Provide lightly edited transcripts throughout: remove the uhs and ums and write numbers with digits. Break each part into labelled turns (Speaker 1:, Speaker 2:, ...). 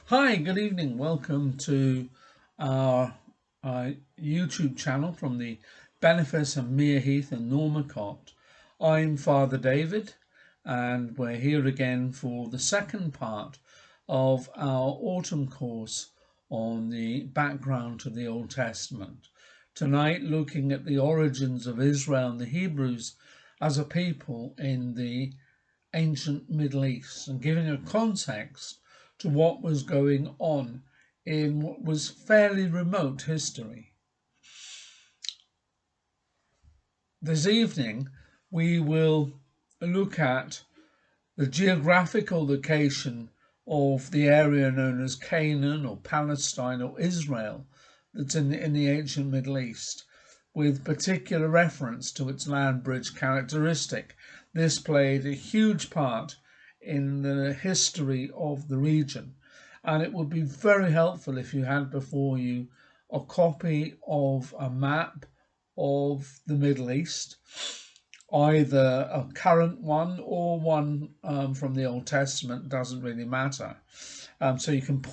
Speaker 1: Hi, good evening. Welcome to our YouTube channel from the benefice of Mere Heath and Normacott. I'm Father David, and we're here again for the second part of our autumn course on the background to the Old Testament. Tonight, looking at the origins of Israel and the Hebrews as a people in the ancient Middle East and giving a context to what was going on in what was fairly remote history. This evening, we will look at the geographical location of the area known as Canaan or Palestine or Israel that's in the ancient Middle East, with particular reference to its land bridge characteristic. This played a huge part in the history of the region, and it would be very helpful if you had before you a copy of a map of the Middle East, either a current one or one from the Old Testament, doesn't really matter. So you can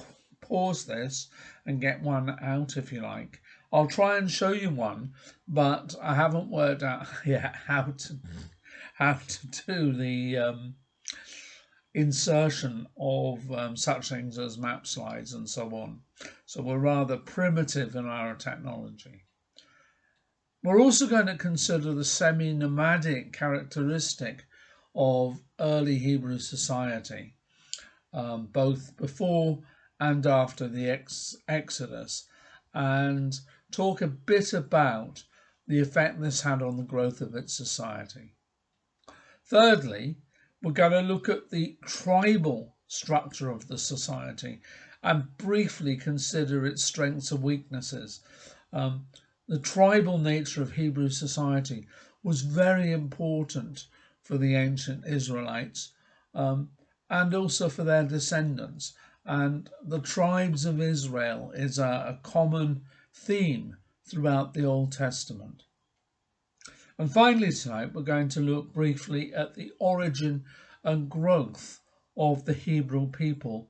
Speaker 1: pause this and get one out if you like. I'll try and show you one, but I haven't worked out yet how to do the insertion of such things as map slides and so on. So we're rather primitive in our technology. We're also going to consider the semi-nomadic characteristic of early Hebrew society, both before and after the Exodus, and talk a bit about the effect this had on the growth of its society. Thirdly, we're going to look at the tribal structure of the society and briefly consider its strengths and weaknesses. The tribal nature of Hebrew society was very important for the ancient Israelites and also for their descendants. And the tribes of Israel is a common theme throughout the Old Testament. And finally, tonight, we're going to look briefly at the origin and growth of the Hebrew people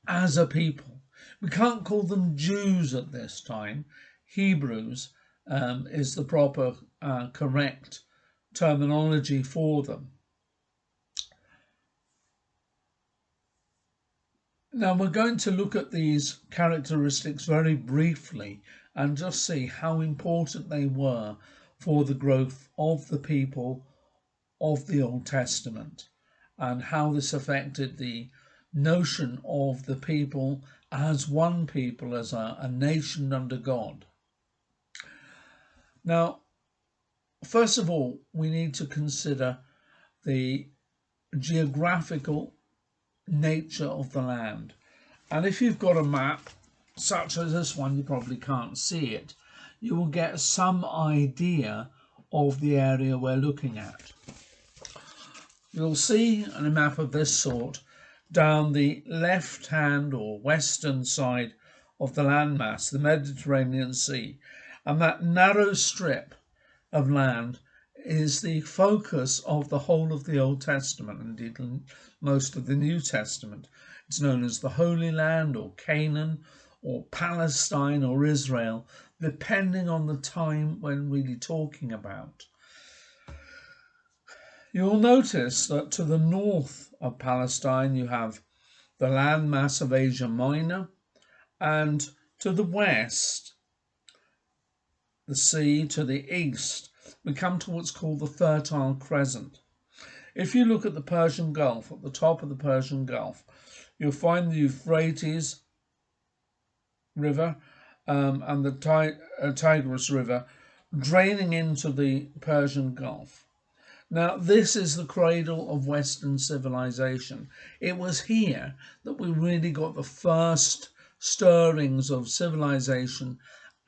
Speaker 1: as a people. We can't call them Jews at this time. Hebrews is the proper, correct terminology for them. Now we're going to look at these characteristics very briefly and just see how important they were for the growth of the people of the Old Testament and how this affected the notion of the people as one people, as a nation under God. Now, first of all, we need to consider the geographical nature of the land. And if you've got a map such as this one, you probably can't see it, you will get some idea of the area we're looking at. You'll see on a map of this sort down the left hand or western side of the landmass, the Mediterranean Sea, and that narrow strip of land is the focus of the whole of the Old Testament, indeed most of the New Testament. It's known as the Holy Land or Canaan or Palestine or Israel, depending on the time when really talking about. You'll notice that to the north of Palestine you have the landmass of Asia Minor, and to the west, the sea, to the east, we come to what's called the Fertile Crescent. If you look at the Persian Gulf, at the top of the Persian Gulf, you'll find the Euphrates River and the Tigris River draining into the Persian Gulf. Now, this is the cradle of Western civilization. It was here that we really got the first stirrings of civilization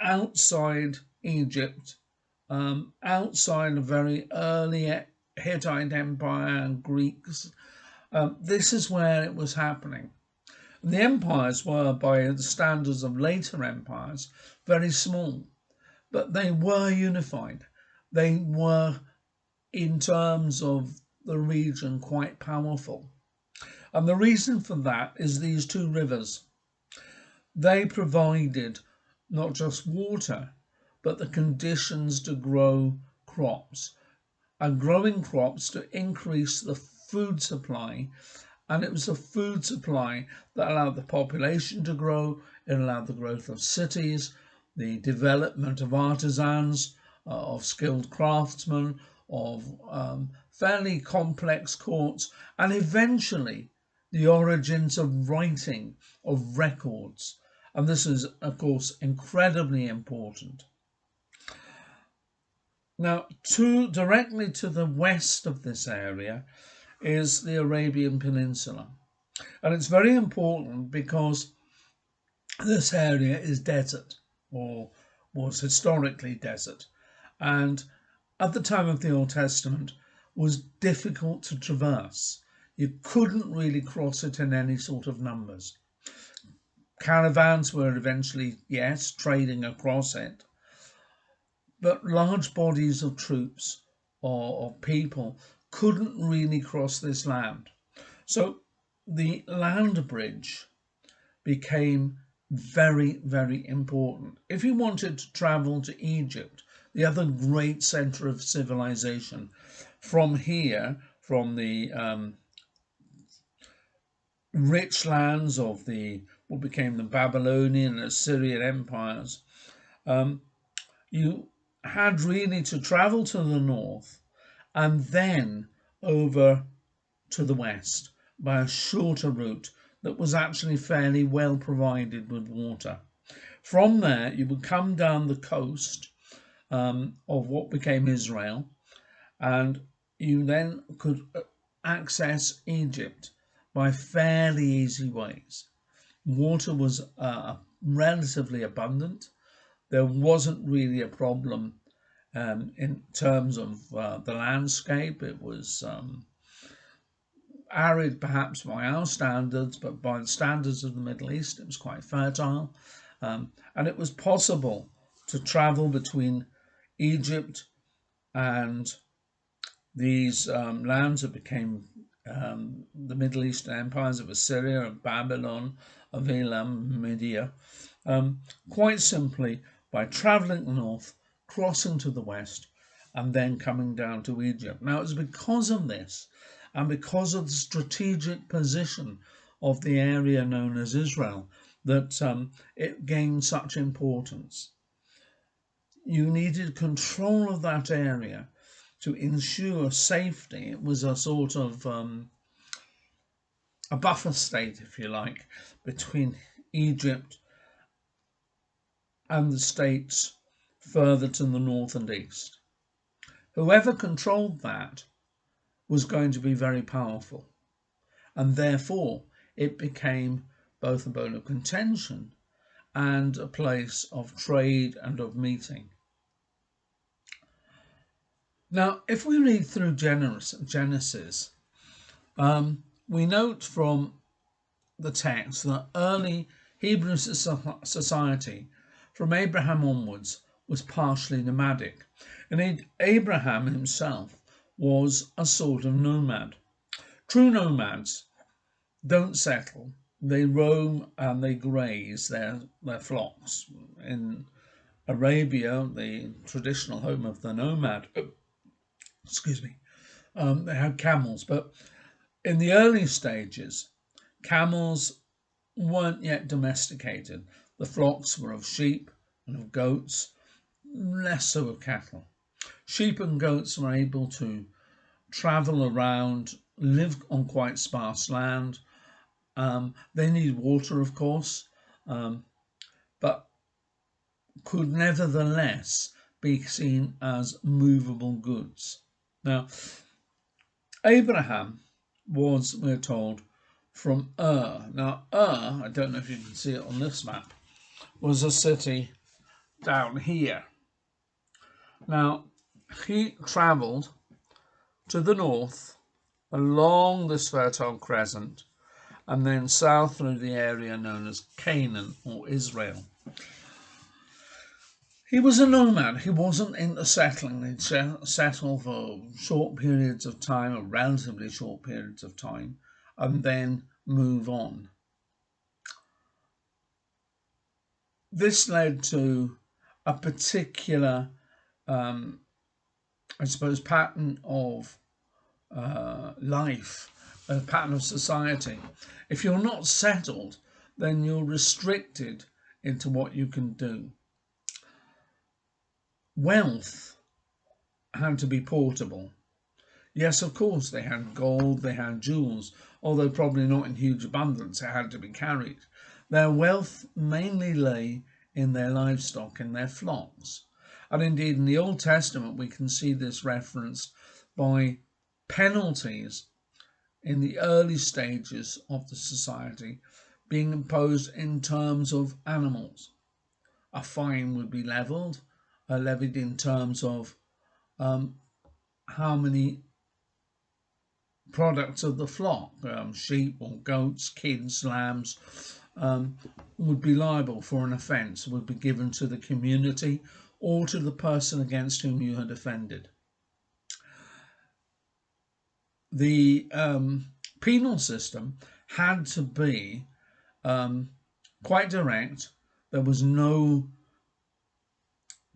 Speaker 1: outside Egypt, outside a very early Hittite Empire and Greeks. This is where it was happening. The empires were, by the standards of later empires, very small, but they were unified. They were, in terms of the region, quite powerful. And the reason for that is these two rivers. They provided not just water, but the conditions to grow crops, and growing crops to increase the food supply. And it was the food supply that allowed the population to grow, it allowed the growth of cities, the development of artisans, of skilled craftsmen, of fairly complex courts, and eventually the origins of writing, of records. And this is, of course, incredibly important. Now, directly to the west of this area is the Arabian Peninsula. And it's very important because this area is desert, or was historically desert, and at the time of the Old Testament was difficult to traverse. You couldn't really cross it in any sort of numbers. Caravans were eventually, yes, trading across it, but large bodies of troops or people couldn't really cross this land. So the land bridge became very, very important. If you wanted to travel to Egypt, the other great center of civilization, from here, from the rich lands of the what became the Babylonian and Assyrian empires, you had really to travel to the north and then over to the west by a shorter route that was actually fairly well provided with water. From there, you would come down the coast of what became Israel, and you then could access Egypt by fairly easy ways. Water was relatively abundant. There wasn't really a problem in terms of the landscape. It was arid perhaps by our standards, but by the standards of the Middle East, it was quite fertile. And it was possible to travel between Egypt and these lands that became the Middle Eastern empires of Assyria, of Babylon, of Elam, Media, quite simply by traveling north, crossing to the west, and then coming down to Egypt. Now, it's because of this and because of the strategic position of the area known as Israel that it gained such importance. You needed control of that area to ensure safety. It was a sort of a buffer state, if you like, between Egypt and the states further to the north and east. Whoever controlled that was going to be very powerful, and therefore it became both a bone of contention and a place of trade and of meeting. Now, if we read through Genesis, we note from the text that early Hebrew society, from Abraham onwards, was partially nomadic. Indeed, Abraham himself was a sort of nomad. True nomads don't settle, they roam and they graze their flocks. In Arabia, the traditional home of the nomad, excuse me, they had camels, but in the early stages, camels weren't yet domesticated. The flocks were of sheep and of goats, less so of cattle. Sheep and goats were able to travel around, live on quite sparse land. They need water, of course, but could nevertheless be seen as movable goods. Now, Abraham was, we're told, from Ur. Now, Ur, I don't know if you can see it on this map, was a city down here. Now, he travelled to the north along this Fertile Crescent and then south through the area known as Canaan or Israel. He was a nomad. He wasn't into settling. He'd settle for short periods of time, or relatively short periods of time, and then move on. this led to a particular, I suppose, pattern of life, a pattern of society. If you're not settled, then you're restricted into what you can do. Wealth had to be portable. Yes, of course, they had gold, they had jewels, although probably not in huge abundance, it had to be carried. Their wealth mainly lay in their livestock, in their flocks. And indeed, in the Old Testament, we can see this referenced by penalties in the early stages of the society being imposed in terms of animals. A fine would be levied in terms of how many products of the flock, sheep or goats, kids, lambs, would be liable for an offence, would be given to the community or to the person against whom you had offended. The penal system had to be quite direct. There was no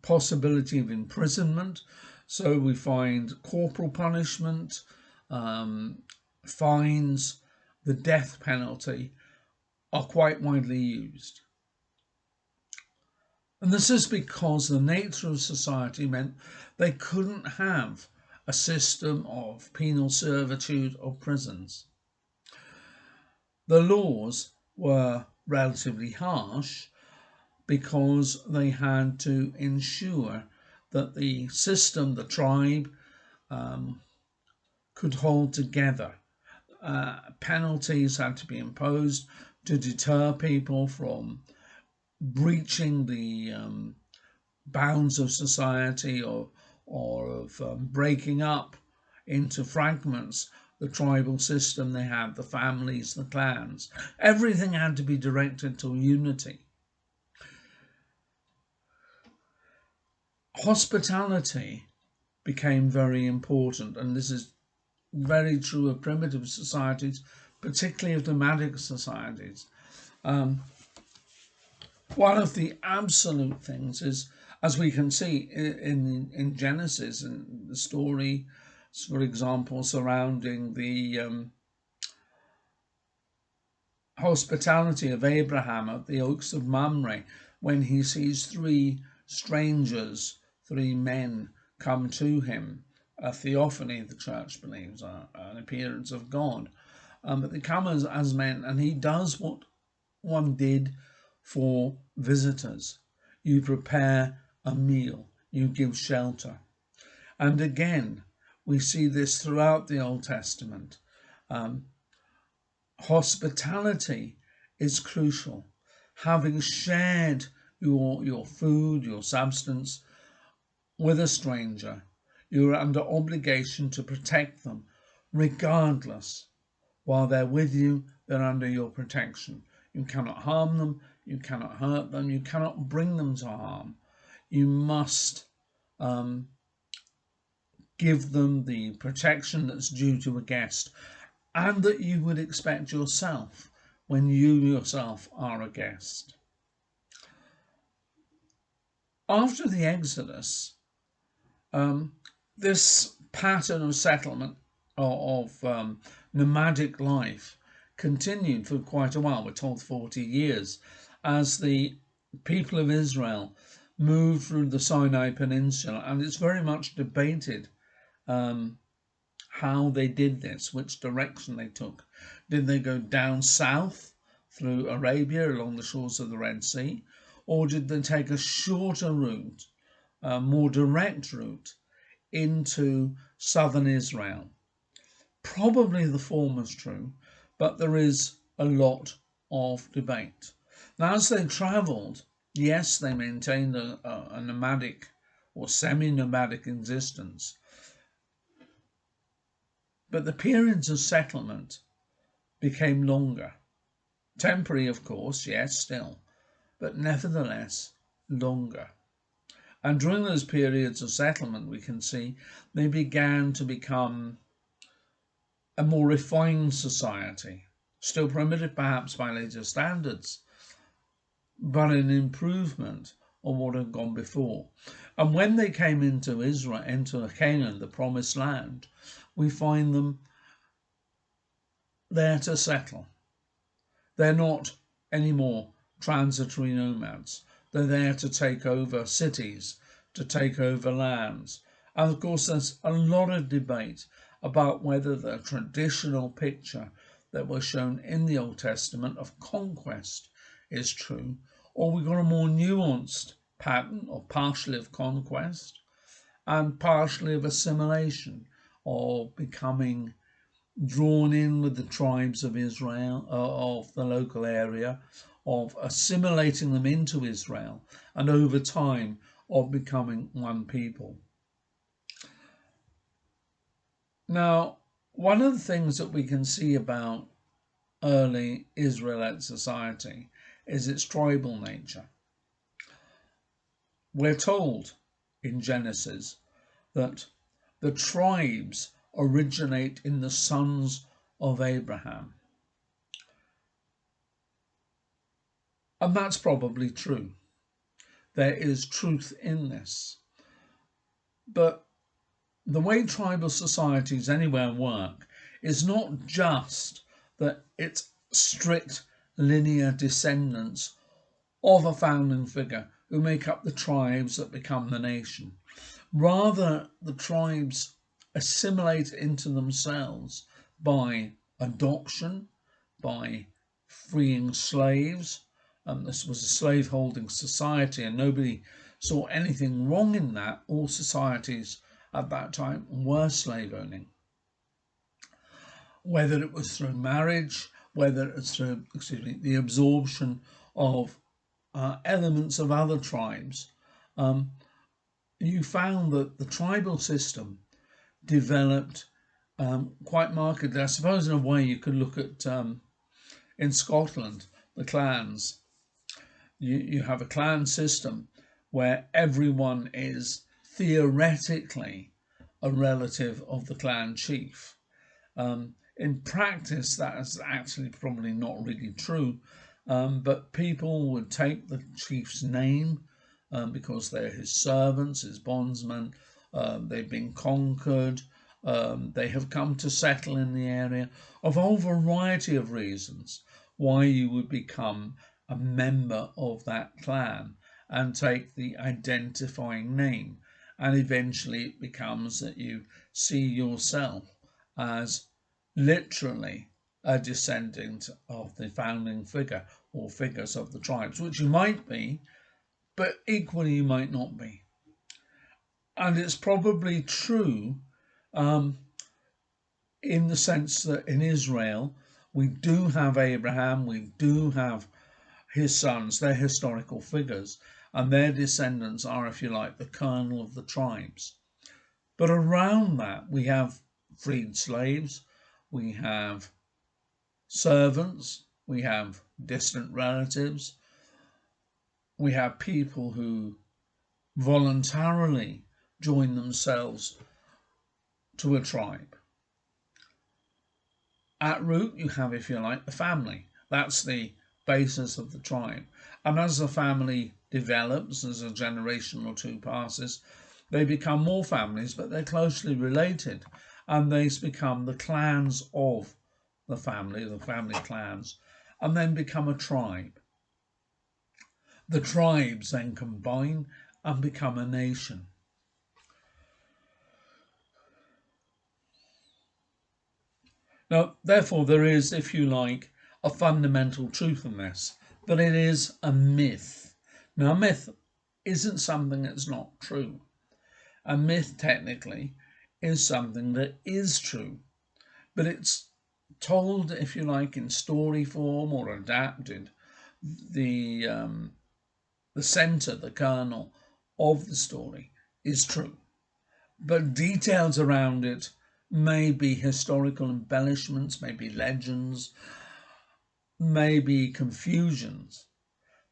Speaker 1: possibility of imprisonment, so we find corporal punishment, fines, the death penalty are quite widely used. And this is because the nature of society meant they couldn't have a system of penal servitude or prisons. The laws were relatively harsh because they had to ensure that the system, the tribe, could hold together. Penalties had to be imposed to deter people from breaching the bounds of society or of breaking up into fragments the tribal system they had, the families, the clans. Everything had to be directed to unity. Hospitality became very important, and this is very true of primitive societies, particularly of nomadic societies. One of the absolute things is, as we can see in Genesis, and the story, for example, surrounding the hospitality of Abraham at the Oaks of Mamre, when he sees three strangers, three men come to him, a theophany, the church believes, an appearance of God. But they come as men, and he does what one did for visitors. You prepare a meal, you give shelter. And again, we see this throughout the Old Testament. Hospitality is crucial. Having shared your food, your substance with a stranger, you're under obligation to protect them regardless. While they're with you, they're under your protection. You cannot harm them, you cannot hurt them, you cannot bring them to harm. You must give them the protection that's due to a guest, and that you would expect yourself when you yourself are a guest. After the Exodus, this pattern of settlement of nomadic life continued for quite a while. We're told 40 years, as the people of Israel moved through the Sinai Peninsula, and it's very much debated how they did this, which direction they took. Did they go down south through Arabia along the shores of the Red Sea, or did they take a shorter route, a more direct route into southern Israel? Probably the former is true, but there is a lot of debate. Now, as they travelled, yes, they maintained a nomadic or semi-nomadic existence, but the periods of settlement became longer. Temporary, of course, yes, still, but nevertheless longer. And during those periods of settlement, we can see they began to become a more refined society, still primitive perhaps by later standards, but an improvement on what had gone before. And when they came into Israel, into Canaan, the promised land, we find them there to settle. They're not anymore transitory nomads. They're there to take over cities, to take over lands. And of course, there's a lot of debate about whether the traditional picture that was shown in the Old Testament of conquest is true, or we've got a more nuanced pattern of partially of conquest and partially of assimilation, or becoming drawn in with the tribes of Israel, of the local area, of assimilating them into Israel, and over time of becoming one people. Now, one of the things that we can see about early Israelite society is its tribal nature. We're told in Genesis that the tribes originate in the sons of Abraham. And that's probably true. There is truth in this. But the way tribal societies anywhere work is not just that it's strict linear descendants of a founding figure who make up the tribes that become the nation. Rather, the tribes assimilate into themselves by adoption, by freeing slaves. This was a slave-holding society, and nobody saw anything wrong in that. All societies at that time were slave-owning. Whether it was through marriage, whether it was through, the absorption of elements of other tribes, you found that the tribal system developed quite markedly. I suppose in a way you could look at in Scotland, the clans. You have a clan system where everyone is theoretically a relative of the clan chief. In practice, that is actually probably not really true, but people would take the chief's name because they're his servants, his bondsmen, they've been conquered, they have come to settle in the area, of a whole variety of reasons why you would become a member of that clan and take the identifying name. And eventually it becomes that you see yourself as literally a descendant of the founding figure or figures of the tribes, which you might be, but equally you might not be. And it's probably true in the sense that in Israel we do have Abraham, we do have his sons, they're historical figures, and their descendants are, if you like, the kernel of the tribes. But around that we have freed slaves, we have servants, we have distant relatives, we have people who voluntarily join themselves to a tribe. At root, you have, if you like, the family. That's the basis of the tribe. And as the family develops, as a generation or two passes, they become more families, but they're closely related, and they become the clans of the family clans, and then become a tribe. The tribes then combine and become a nation. Now, therefore, there is, if you like, a fundamental truth in this, that it is a myth. Now, a myth isn't something that's not true. A myth, technically, is something that is true, but it's told, if you like, in story form or adapted. The centre, the kernel of the story is true, but details around it may be historical embellishments, maybe legends, maybe confusions,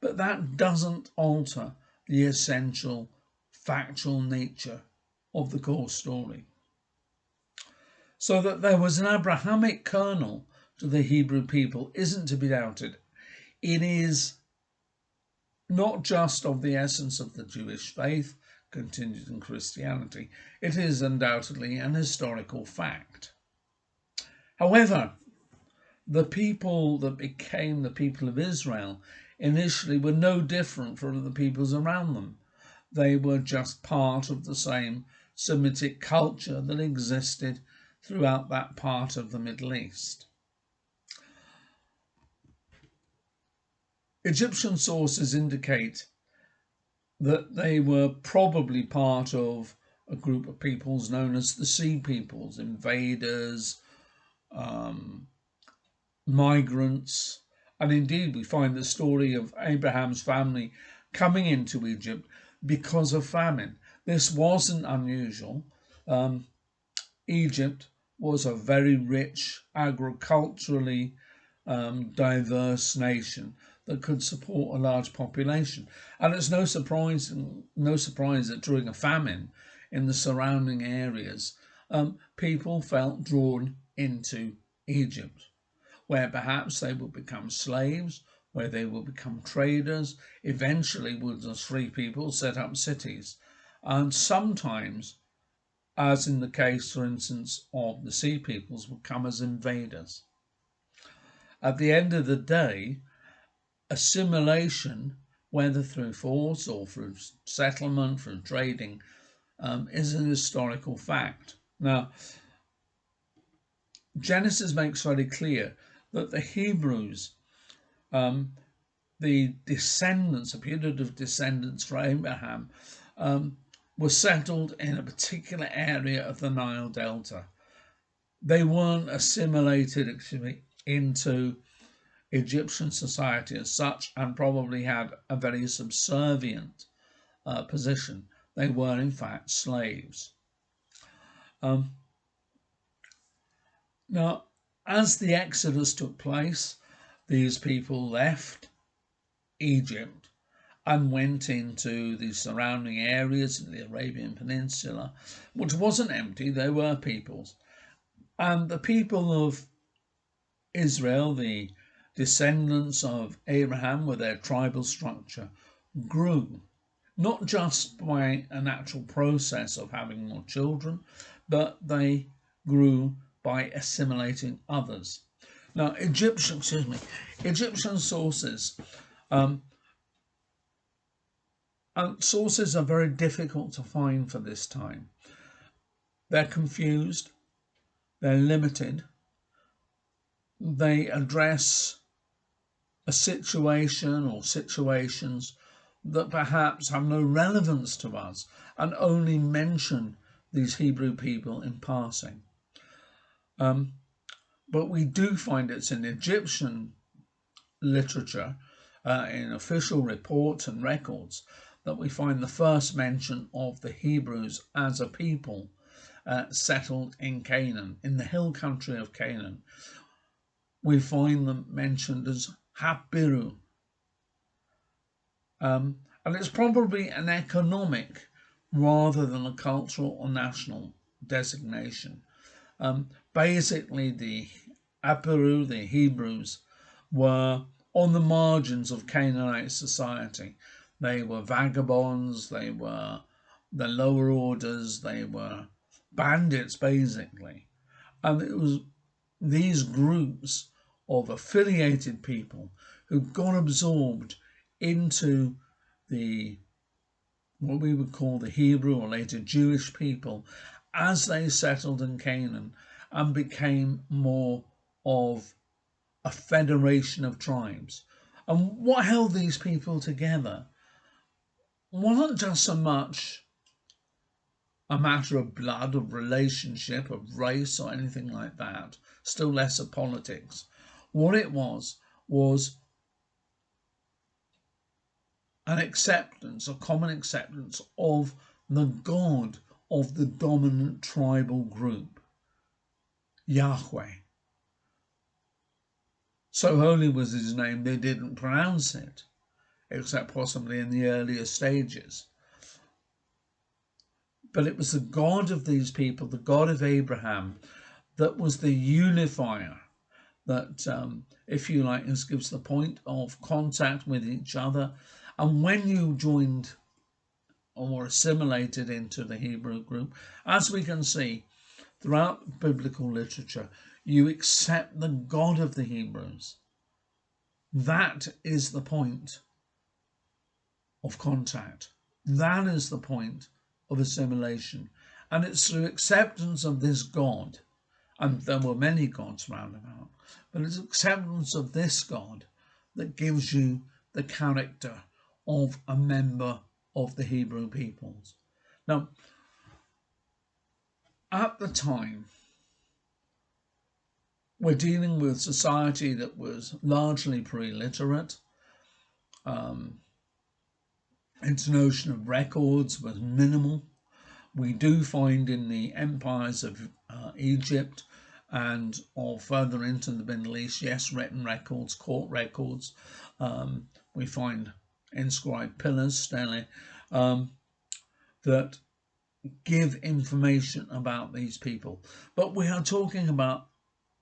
Speaker 1: but that doesn't alter the essential factual nature of the core story. So that there was an Abrahamic kernel to the Hebrew people isn't to be doubted. It is not just of the essence of the Jewish faith continued in Christianity, it is undoubtedly an historical fact. However, the people that became the people of Israel initially were no different from the peoples around them. They were just part of the same Semitic culture that existed throughout that part of the Middle East. Egyptian sources indicate that they were probably part of a group of peoples known as the Sea Peoples, invaders, migrants, and indeed we find the story of Abraham's family coming into Egypt because of famine. This wasn't unusual. Egypt was a very rich, agriculturally diverse nation that could support a large population. And it's no surprise that during a famine in the surrounding areas, people felt drawn into Egypt, where perhaps they would become slaves, where they would become traders, eventually would as free people set up cities. And sometimes, as in the case, for instance, of the Sea Peoples, would come as invaders. At the end of the day, assimilation, whether through force or through settlement, through trading, is an historical fact. Now, Genesis makes very clear that the Hebrews, the descendants, the putative descendants for Abraham, were settled in a particular area of the Nile Delta. They weren't assimilated into Egyptian society as such, and probably had a very subservient position. They were in fact slaves. Now, as the Exodus took place, these people left Egypt and went into the surrounding areas in the Arabian Peninsula, which wasn't empty, they were peoples. And the people of Israel, the descendants of Abraham with their tribal structure, grew, not just by a natural process of having more children, but they grew by assimilating others. Now, Egyptian sources, and sources are very difficult to find for this time. They're confused, they're limited, they address a situation or situations that perhaps have no relevance to us and only mention these Hebrew people in passing. But we do find it's in Egyptian literature, in official reports and records, that we find the first mention of the Hebrews as a people settled in Canaan, in the hill country of Canaan. We find them mentioned as Habiru. And it's probably an economic rather than a cultural or national designation. Basically, the Habiru, the Hebrews, were on the margins of Canaanite society. They were vagabonds, they were the lower orders, they were bandits, basically. And it was these groups of affiliated people who got absorbed into what we would call the Hebrew or later Jewish people as they settled in Canaan and became more of a federation of tribes. And what held these people together wasn't just so much a matter of blood, of relationship, of race, or anything like that, still less of politics. What it was an acceptance, a common acceptance of the God of the dominant tribal group, Yahweh. So holy was his name, they didn't pronounce it, except possibly in the earlier stages. But it was the God of these people, the God of Abraham, that was the unifier, that, if you like, gives the point of contact with each other And when you joined or assimilated into the Hebrew group, as we can see throughout biblical literature, you accept the God of the Hebrews. That is the point of contact. That is the point of assimilation. And it's through acceptance of this God, and there were many gods round about, but it's acceptance of this God that gives you the character of a member of the Hebrew peoples. Now, at the time, we're dealing with society that was largely pre-literate. Its notion of records was minimal. We do find in the empires of Egypt and or further into the Middle East, yes, written records, court records. We find inscribed pillars, stele, that give information about these people. But we are talking about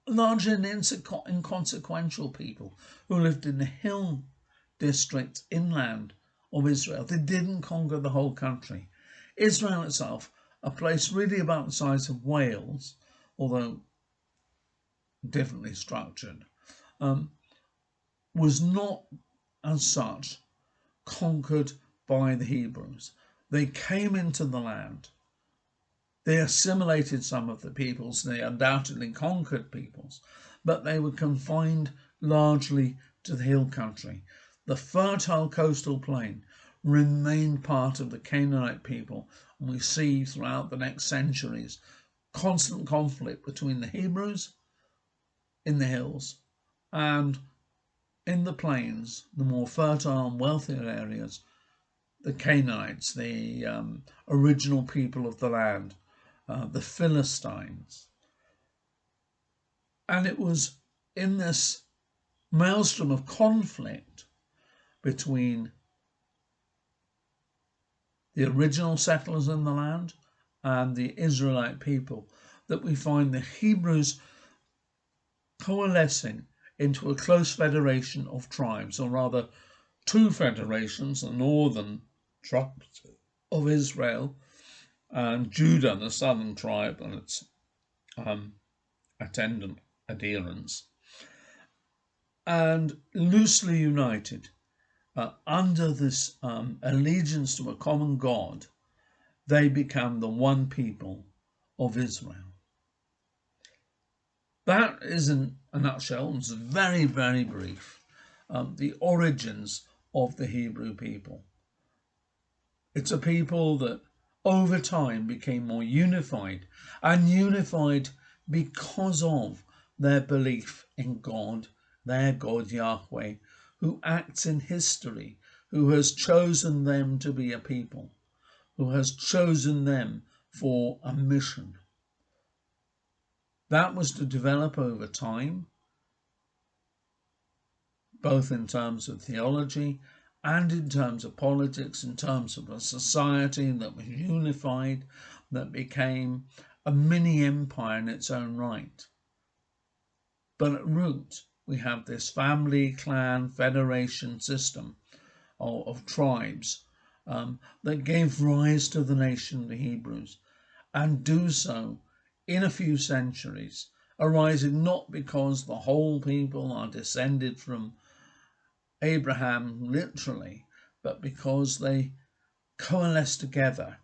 Speaker 1: largely inconsequential people who lived in the hill districts inland of Israel. They didn't conquer the whole country. Israel itself, a place really about the size of Wales, although differently structured, was not as such conquered by the Hebrews. They came into the land. They assimilated some of the peoples. They undoubtedly conquered peoples, but they were confined largely to the hill country. The fertile coastal plain remained part of the Canaanite people, and we see throughout the next centuries constant conflict between the Hebrews in the hills and in the plains, the more fertile and wealthier areas, the Canaanites, the original people of the land, the Philistines. And it was in this maelstrom of conflict between the original settlers in the land and the Israelite people that we find the Hebrews coalescing into a close federation of tribes, or rather two federations, the northern tribes of Israel and Judah, the southern tribe, and its attendant adherents, and loosely united under this allegiance to a common God, they become the one people of Israel. That is, in a nutshell, it's very, very brief, the origins of the Hebrew people. It's a people that over time became more unified, and unified because of their belief in God, their God Yahweh, who acts in history, who has chosen them to be a people, who has chosen them for a mission. That was to develop over time, both in terms of theology and in terms of politics, in terms of a society that was unified, that became a mini empire in its own right. But at root, we have this family, clan, federation system of tribes that gave rise to the nation of the Hebrews, and do so in a few centuries, arising not because the whole people are descended from Abraham literally, but because they coalesce together,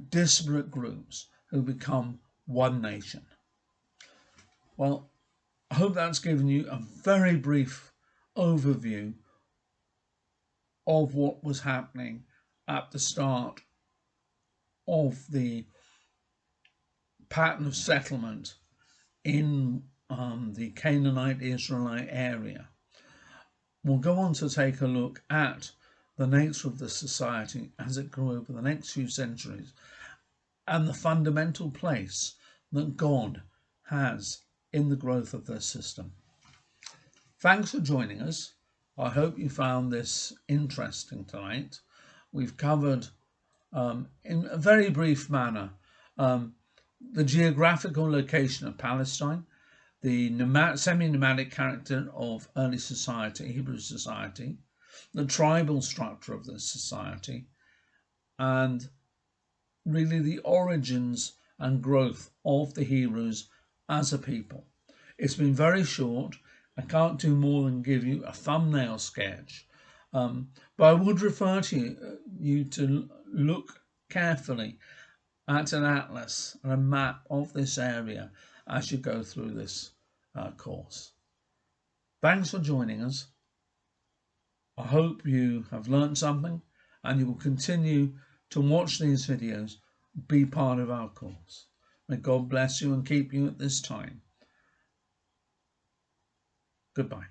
Speaker 1: disparate groups who become one nation. Well, I hope that's given you a very brief overview of what was happening at the start of the pattern of settlement in the Canaanite Israelite area. We'll go on to take a look at the nature of the society as it grew over the next few centuries and the fundamental place that God has in the growth of this system. Thanks for joining us. I hope you found this interesting tonight. We've covered in a very brief manner the geographical location of Palestine, the semi-nomadic character of early society, Hebrew society, the tribal structure of this society, and really the origins and growth of the Hebrews as a people. It's been very short. I can't do more than give you a thumbnail sketch, but I would refer to you to look carefully at an atlas and a map of this area as you go through this course. Thanks for joining us. I hope you have learned something and you will continue to watch these videos, be part of our course. May God bless you and keep you at this time. Goodbye.